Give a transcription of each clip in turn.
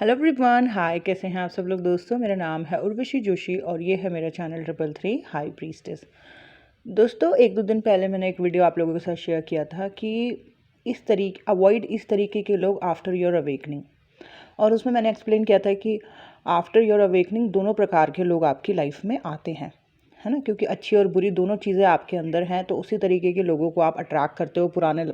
Hello everyone, हाय। कैसे हैं आप सब लोग दोस्तों। मेरा नाम है उर्वशी जोशी और ये है मेरा चैनल 333 हाई प्रीस्टेस। दोस्तों, एक दो दिन पहले मैंने एक वीडियो आप लोगों के साथ शेयर किया था कि इस तरीके के लोग आफ्टर योर अवेकनिंग, और उसमें मैंने एक्सप्लेन किया था कि आफ्टर योर अवेकनिंग दोनों प्रकार के लोग आपकी लाइफ में आते हैं, है ना। क्योंकि अच्छी और बुरी दोनों चीज़ें आपके अंदर हैं, तो उसी तरीके के लोगों को आप अट्रैक्ट करते हो। पुराने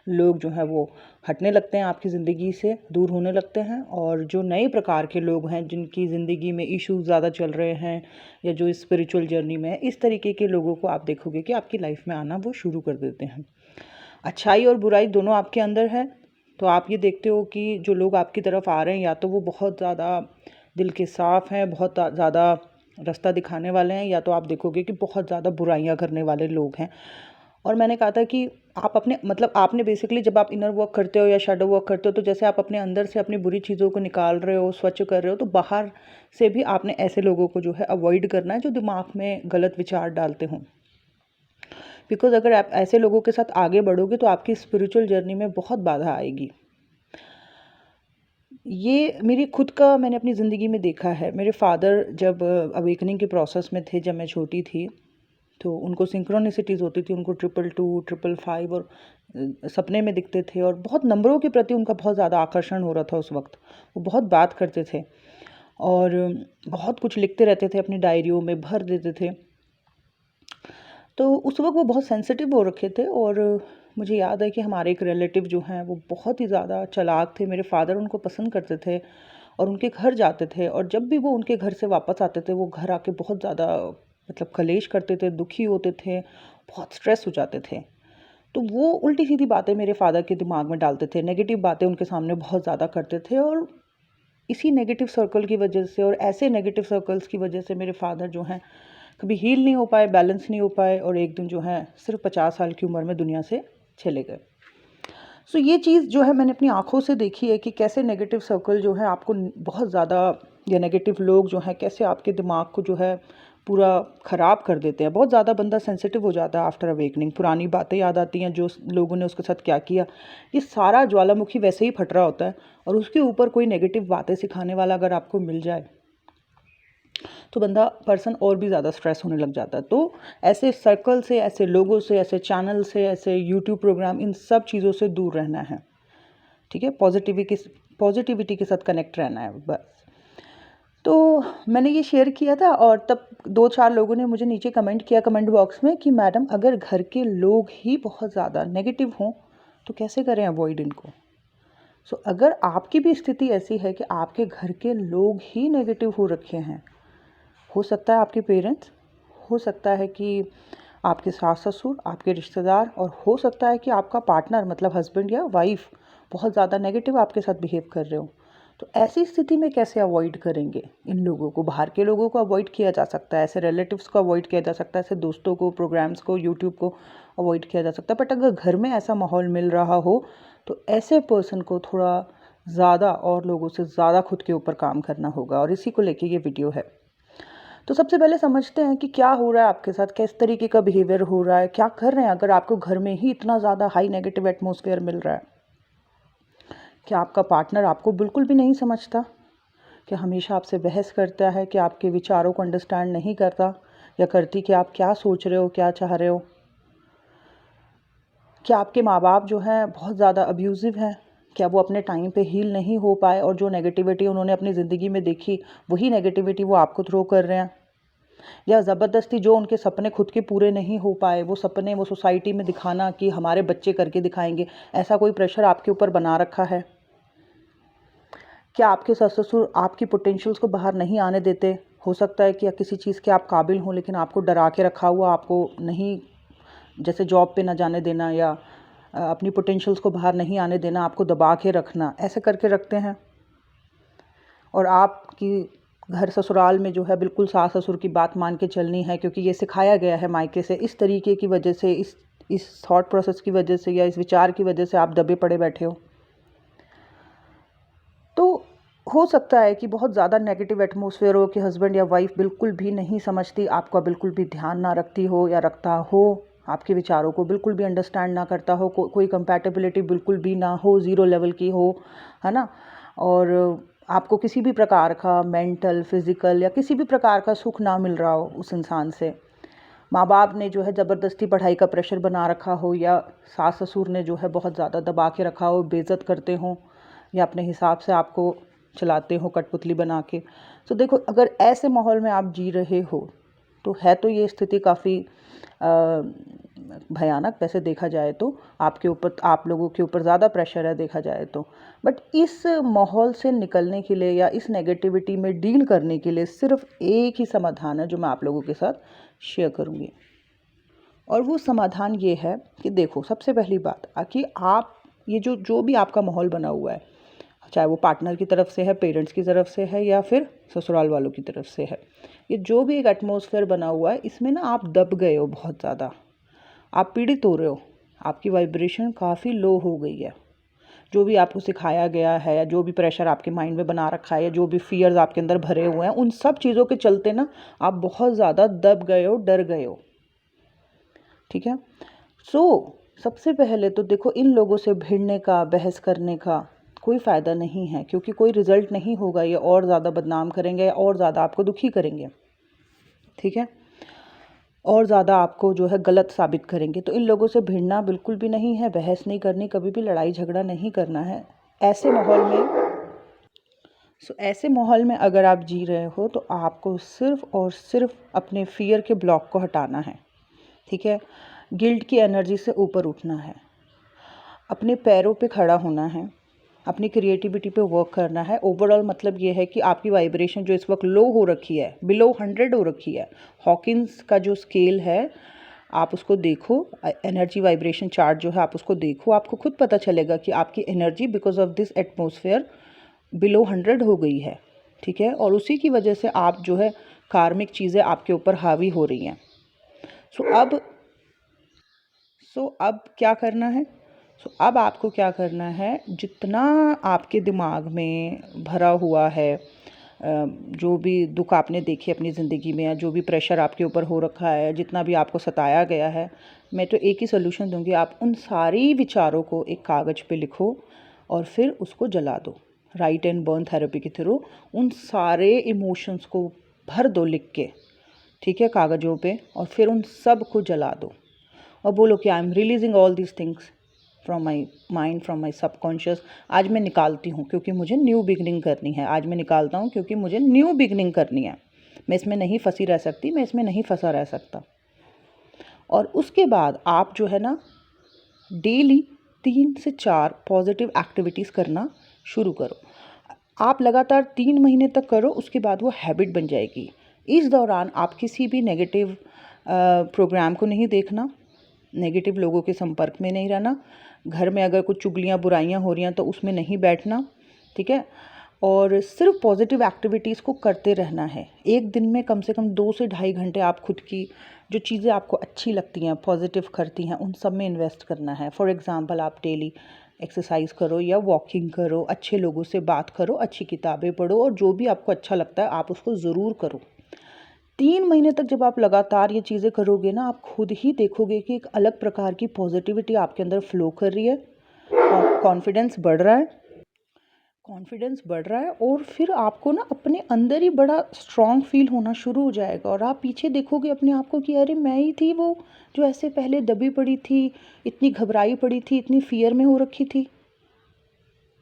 लोग जो हैं वो हटने लगते हैं आपकी ज़िंदगी से, दूर होने लगते हैं, और जो नए प्रकार के लोग हैं जिनकी ज़िंदगी में इश्यूज़ ज़्यादा चल रहे हैं या जो स्पिरिचुअल जर्नी में है, इस तरीके के लोगों को आप देखोगे कि आपकी लाइफ में आना वो शुरू कर देते हैं। अच्छाई और बुराई दोनों आपके अंदर है, तो आप ये देखते हो कि जो लोग आपकी तरफ आ रहे हैं या तो वो बहुत ज़्यादा दिल के साफ़ हैं, बहुत ज़्यादा रास्ता दिखाने वाले हैं, या तो आप देखोगे कि बहुत ज़्यादा बुराइयां करने वाले लोग हैं। और मैंने कहा था कि आप अपने आपने बेसिकली जब आप इनर वर्क करते हो या शैडो वर्क करते हो, तो जैसे आप अपने अंदर से अपनी बुरी चीज़ों को निकाल रहे हो, स्वच्छ कर रहे हो, तो बाहर से भी आपने ऐसे लोगों को जो है अवॉइड करना है जो दिमाग में गलत विचार डालते हों। बिकॉज अगर आप ऐसे लोगों के साथ आगे बढ़ोगे तो आपकी स्पिरिचुअल जर्नी में बहुत बाधा आएगी। ये मेरी खुद का मैंने अपनी ज़िंदगी में देखा है। मेरे फादर जब अवेकनिंग के प्रोसेस में थे, जब मैं छोटी थी, तो उनको सिंक्रोनिसिटीज़ होती थी। उनको 222, 555 और सपने में दिखते थे, और बहुत नंबरों के प्रति उनका बहुत ज़्यादा आकर्षण हो रहा था उस वक्त। वो बहुत बात करते थे और बहुत कुछ लिखते रहते थे, अपनी डायरियों में भर देते थे। तो उस वक्त वो बहुत सेंसिटिव हो रखे थे, और मुझे याद है कि हमारे एक रिलेटिव जो हैं वो बहुत ही ज़्यादा चालाक थे। मेरे फादर उनको पसंद करते थे और उनके घर जाते थे, और जब भी वो उनके घर से वापस आते थे वो घर आके बहुत ज़्यादा कलेश करते थे, दुखी होते थे, बहुत स्ट्रेस हो जाते थे। तो वो उल्टी सीधी बातें मेरे फादर के दिमाग में डालते थे, नेगेटिव बातें उनके सामने बहुत ज़्यादा करते थे, और इसी नेगेटिव सर्कल की वजह से और ऐसे नेगेटिव सर्कल्स की वजह से मेरे फादर जो हैं कभी हील नहीं हो पाए, बैलेंस नहीं हो पाए, और एक दिन जो है सिर्फ 50 साल की उम्र में दुनिया से चले गए। सो ये चीज़ जो है मैंने अपनी आँखों से देखी है कि कैसे नेगेटिव सर्कल जो है आपको बहुत ज़्यादा, या नेगेटिव लोग जो हैं कैसे आपके दिमाग को जो है पूरा ख़राब कर देते हैं। बहुत ज़्यादा बंदा सेंसिटिव हो जाता है आफ्टर अवेकनिंग। पुरानी बातें याद आती हैं, जो लोगों ने उसके साथ क्या किया। ये सारा ज्वालामुखी वैसे ही फट रहा होता है, और उसके ऊपर कोई नेगेटिव बातें सिखाने वाला अगर आपको मिल जाए तो पर्सन और भी ज़्यादा स्ट्रेस होने लग जाता है। तो ऐसे सर्कल से, ऐसे लोगों से, ऐसे चैनल से, ऐसे यूट्यूब प्रोग्राम, इन सब चीज़ों से दूर रहना है। ठीक है, पॉजिटिविटी के साथ कनेक्ट रहना है बस। तो मैंने ये शेयर किया था, और तब 2-4 लोगों ने मुझे नीचे कमेंट किया कमेंट बॉक्स में कि मैडम, अगर घर के लोग ही बहुत ज़्यादा नेगेटिव हों तो कैसे करें अवॉइड इनको। सो अगर आपकी भी स्थिति ऐसी है कि आपके घर के लोग ही नेगेटिव हो रखे हैं, हो सकता है आपके पेरेंट्स, हो सकता है कि आपके सास ससुर, आपके रिश्तेदार, और हो सकता है कि आपका पार्टनर हस्बैंड या वाइफ बहुत ज़्यादा नेगेटिव आपके साथ बिहेव कर रहे हो, तो ऐसी स्थिति में कैसे अवॉइड करेंगे इन लोगों को। बाहर के लोगों को अवॉइड किया जा सकता है, ऐसे रिलेटिव्स को अवॉइड किया जा सकता है, ऐसे दोस्तों को, प्रोग्राम्स को, यूट्यूब को अवॉइड किया जा सकता है। बट अगर घर में ऐसा माहौल मिल रहा हो तो ऐसे पर्सन को थोड़ा ज़्यादा और लोगों से ज़्यादा खुद के ऊपर काम करना होगा, और इसी को लेके ये वीडियो है। तो सबसे पहले समझते हैं कि क्या हो रहा है आपके साथ, किस तरीके का बिहेवियर हो रहा है, क्या कर रहे हैं अगर आपको घर में ही इतना ज़्यादा हाई नेगेटिव एटमॉस्फेयर मिल रहा है। क्या आपका पार्टनर आपको बिल्कुल भी नहीं समझता, क्या हमेशा आपसे बहस करता है, कि आपके विचारों को अंडरस्टैंड नहीं करता या करती कि आप क्या सोच रहे हो, क्या चाह रहे हो। क्या आपके माँ बाप जो हैं बहुत ज़्यादा अब्यूज़िव हैं, क्या वो अपने टाइम पे हील नहीं हो पाए, और जो नेगेटिविटी उन्होंने अपनी ज़िंदगी में देखी वही नेगेटिविटी वो आपको थ्रो कर रहे हैं। या ज़बरदस्ती जो उनके सपने खुद के पूरे नहीं हो पाए, वो सपने वो सोसाइटी में दिखाना कि हमारे बच्चे करके दिखाएंगे, ऐसा कोई प्रेशर आपके ऊपर बना रखा है। क्या आपके सास ससुर आपकी पोटेंशियल्स को बाहर नहीं आने देते। हो सकता है कि किसी चीज़ के आप काबिल हों, लेकिन आपको डरा के रखा हुआ, आपको नहीं, जैसे जॉब पे ना जाने देना, या अपनी पोटेंशियल्स को बाहर नहीं आने देना, आपको दबा के रखना, ऐसे करके रखते हैं। और आपकी घर ससुराल में जो है बिल्कुल सास ससुर की बात मान के चलनी है, क्योंकि ये सिखाया गया है मायके से। इस तरीके की वजह से, इस थॉट प्रोसेस की वजह से, या इस विचार की वजह से आप दबे पड़े बैठे हो। तो हो सकता है कि बहुत ज़्यादा नेगेटिव एटमॉस्फेयर हो, कि हस्बैंड या वाइफ बिल्कुल भी नहीं समझती, आपका बिल्कुल भी ध्यान ना रखती हो या रखता हो, आपके विचारों को बिल्कुल भी अंडरस्टैंड ना करता हो, कोई कंपैटिबिलिटी बिल्कुल भी ना हो, ज़ीरो लेवल की हो, है ना। और आपको किसी भी प्रकार का मेंटल, फिज़िकल या किसी भी प्रकार का सुख ना मिल रहा हो उस इंसान से, माँ बाप ने जो है ज़बरदस्ती पढ़ाई का प्रेशर बना रखा हो, या सास ससुर ने जो है बहुत ज़्यादा दबा के रखा हो, बेइज्जत करते हों, या अपने हिसाब से आपको चलाते हो कठपुतली बना के। तो देखो, अगर ऐसे माहौल में आप जी रहे हो तो है तो ये स्थिति काफ़ी भयानक, वैसे देखा जाए तो आपके ऊपर, आप लोगों के ऊपर ज़्यादा प्रेशर है देखा जाए तो। बट इस माहौल से निकलने के लिए या इस नेगेटिविटी में डील करने के लिए सिर्फ एक ही समाधान है जो मैं आप लोगों के साथ शेयर करूँगी, और वो समाधान ये है कि देखो, सबसे पहली बात कि आप ये जो भी आपका माहौल बना हुआ है, चाहे वो पार्टनर की तरफ से है, पेरेंट्स की तरफ से है, या फिर ससुराल वालों की तरफ से है, ये जो भी एक एटमॉस्फेयर बना हुआ है, इसमें ना आप दब गए हो बहुत ज़्यादा, आप पीड़ित हो रहे हो, आपकी वाइब्रेशन काफ़ी लो हो गई है। जो भी आपको सिखाया गया है, या जो भी प्रेशर आपके माइंड में बना रखा है, या जो भी फियर्स आपके अंदर भरे हुए हैं, उन सब चीज़ों के चलते ना आप बहुत ज़्यादा दब गए हो, डर गए हो। ठीक है। सबसे पहले तो देखो, इन लोगों से भिड़ने का, बहस करने का कोई फ़ायदा नहीं है, क्योंकि कोई रिज़ल्ट नहीं होगा। ये और ज़्यादा बदनाम करेंगे, और ज़्यादा आपको दुखी करेंगे। ठीक है, और ज़्यादा आपको जो है गलत साबित करेंगे। तो इन लोगों से भिड़ना बिल्कुल भी नहीं है, बहस नहीं करनी, कभी भी लड़ाई झगड़ा नहीं करना है। ऐसे माहौल में अगर आप जी रहे हो तो आपको सिर्फ़ और सिर्फ अपने फ़ियर के ब्लॉक को हटाना है। ठीक है, गिल्ट की एनर्जी से ऊपर उठना है, अपने पैरों पे खड़ा होना है, अपनी क्रिएटिविटी पे वर्क करना है। ओवरऑल मतलब ये है कि आपकी वाइब्रेशन जो इस वक्त लो हो रखी है, बिलो 100 हो रखी है, हॉकिंस का जो स्केल है आप उसको देखो, एनर्जी वाइब्रेशन चार्ट जो है आप उसको देखो, आपको खुद पता चलेगा कि आपकी energy because of this atmosphere below 100 हो गई है। ठीक है, और उसी की वजह से आप जो है कार्मिक चीज़ें आपके ऊपर हावी हो रही हैं। अब क्या करना है? अब आपको क्या करना है, जितना आपके दिमाग में भरा हुआ है, जो भी दुख आपने देखे अपनी ज़िंदगी में, या जो भी प्रेशर आपके ऊपर हो रखा है, जितना भी आपको सताया गया है, मैं तो एक ही सोल्यूशन दूंगी, आप उन सारी विचारों को एक कागज़ पे लिखो और फिर उसको जला दो। राइट एंड बर्न थेरेपी के थ्रू उन सारे इमोशंस को भर दो लिख के, ठीक है, कागज़ों पे, और फिर उन सब को जला दो और बोलो कि I am releasing all these things from my mind, from my subconscious. आज मैं निकालती हूँ क्योंकि मुझे न्यू बिगनिंग करनी है। आज मैं निकालता हूँ क्योंकि मुझे न्यू बिगनिंग करनी है। मैं इसमें नहीं फंसी रह सकती, मैं इसमें नहीं फंसा रह सकता। और उसके बाद आप जो है ना, डेली 3 से 4 पॉजिटिव एक्टिविटीज़ करना शुरू करो। आप लगातार 3 महीने तक करो, उसके बाद वो हैबिट बन जाएगी। इस दौरान आप किसी भी नेगेटिव प्रोग्राम को नहीं देखना, नेगेटिव लोगों के संपर्क में नहीं रहना, घर में अगर कुछ चुगलियाँ बुराइयाँ हो रही हैं तो उसमें नहीं बैठना। ठीक है, और सिर्फ पॉजिटिव एक्टिविटीज़ को करते रहना है। एक दिन में कम से कम 2 से ढाई घंटे आप खुद की जो चीज़ें आपको अच्छी लगती हैं, पॉजिटिव करती हैं, उन सब में इन्वेस्ट करना है। फॉर एग्ज़ाम्पल, आप डेली एक्सरसाइज करो या वॉकिंग करो, अच्छे लोगों से बात करो, अच्छी किताबें पढ़ो, और जो भी आपको अच्छा लगता है आप उसको ज़रूर करो। 3 महीने तक जब आप लगातार ये चीज़ें करोगे ना, आप खुद ही देखोगे कि एक अलग प्रकार की पॉजिटिविटी आपके अंदर फ्लो कर रही है, कॉन्फिडेंस बढ़ रहा है, और फिर आपको ना अपने अंदर ही बड़ा स्ट्रॉन्ग फील होना शुरू हो जाएगा, और आप पीछे देखोगे अपने आप को कि अरे मैं ही थी वो जो ऐसे पहले दबी पड़ी थी, इतनी घबराई पड़ी थी, इतनी फियर में हो रखी थी।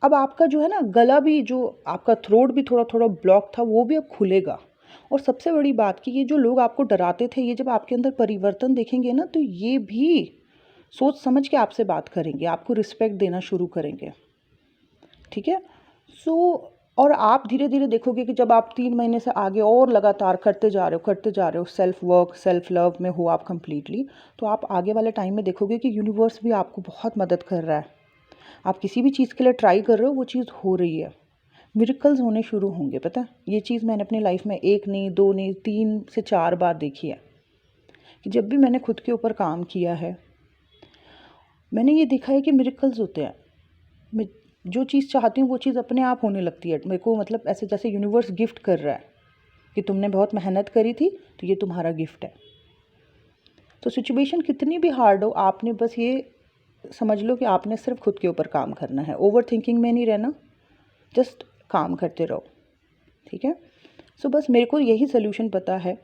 अब आपका जो है ना गला भी, जो आपका थ्रोट भी थोड़ा थोड़ा ब्लॉक था, वो भी अब खुलेगा। और सबसे बड़ी बात कि ये जो लोग आपको डराते थे, ये जब आपके अंदर परिवर्तन देखेंगे ना, तो ये भी सोच समझ के आपसे बात करेंगे, आपको रिस्पेक्ट देना शुरू करेंगे। ठीक है, और आप धीरे धीरे देखोगे कि जब आप 3 महीने से आगे और लगातार करते जा रहे हो, सेल्फ वर्क, सेल्फ लव में हो आप कंप्लीटली, तो आप आगे वाले टाइम में देखोगे कि यूनिवर्स भी आपको बहुत मदद कर रहा है। आप किसी भी चीज़ के लिए ट्राई कर रहे हो, वो चीज़ हो रही है, मिरेकल्स होने शुरू होंगे। पता है, ये चीज़ मैंने अपनी लाइफ में 1 नहीं, 2 नहीं, 3 से 4 बार देखी है कि जब भी मैंने खुद के ऊपर काम किया है, मैंने ये देखा है कि मिरेकल्स होते हैं। मैं जो चीज़ चाहती हूँ वो चीज़ अपने आप होने लगती है मेरे को, मतलब ऐसे जैसे यूनिवर्स गिफ्ट कर रहा है कि तुमने बहुत मेहनत करी थी तो ये तुम्हारा गिफ्ट है। तो सिचुएशन कितनी भी हार्ड हो, आपने बस ये समझ लो कि आपने सिर्फ खुद के ऊपर काम करना है, ओवर थिंकिंग में नहीं रहना। जस्ट काम करते रहो, ठीक है। सो बस मेरे को यही सोल्यूशन पता है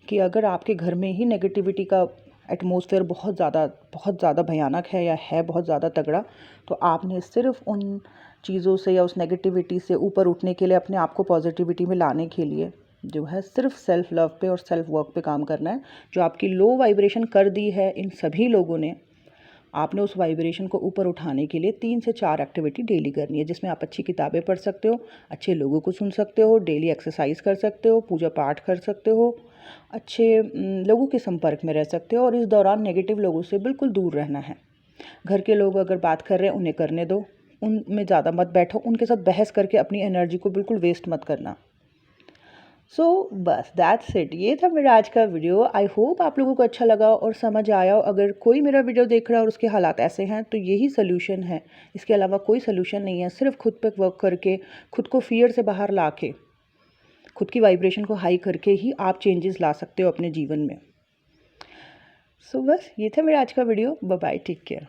कि अगर आपके घर में ही नेगेटिविटी का एटमॉस्फेयर बहुत ज़्यादा भयानक है या है बहुत ज़्यादा तगड़ा, तो आपने सिर्फ उन चीज़ों से या उस नेगेटिविटी से ऊपर उठने के लिए, अपने आप को पॉजिटिविटी में लाने के लिए जो है सिर्फ सेल्फ लव पे और सेल्फ वर्क पे काम करना है। जो आपकी लो वाइब्रेशन कर दी है इन सभी लोगों ने, आपने उस वाइब्रेशन को ऊपर उठाने के लिए 3 से 4 एक्टिविटी डेली करनी है, जिसमें आप अच्छी किताबें पढ़ सकते हो, अच्छे लोगों को सुन सकते हो, डेली एक्सरसाइज कर सकते हो, पूजा पाठ कर सकते हो, अच्छे लोगों के संपर्क में रह सकते हो और इस दौरान नेगेटिव लोगों से बिल्कुल दूर रहना है। घर के लोग अगर बात कर रहे हैं उन्हें करने दो, उनमें ज़्यादा मत बैठो, उनके साथ बहस करके अपनी एनर्जी को बिल्कुल वेस्ट मत करना। सो बस दैट्स इट, ये था मेरा आज का वीडियो। आई होप आप लोगों को अच्छा लगा और समझ आया हो। अगर कोई मेरा वीडियो देख रहा है और उसके हालात ऐसे हैं तो यही सोल्यूशन है, इसके अलावा कोई सोल्यूशन नहीं है। सिर्फ खुद पे वर्क करके, खुद को फियर से बाहर ला के, खुद की वाइब्रेशन को हाई करके ही आप चेंजेस ला सकते हो अपने जीवन में। सो बस ये था मेरा आज का video. Bye bye, take care.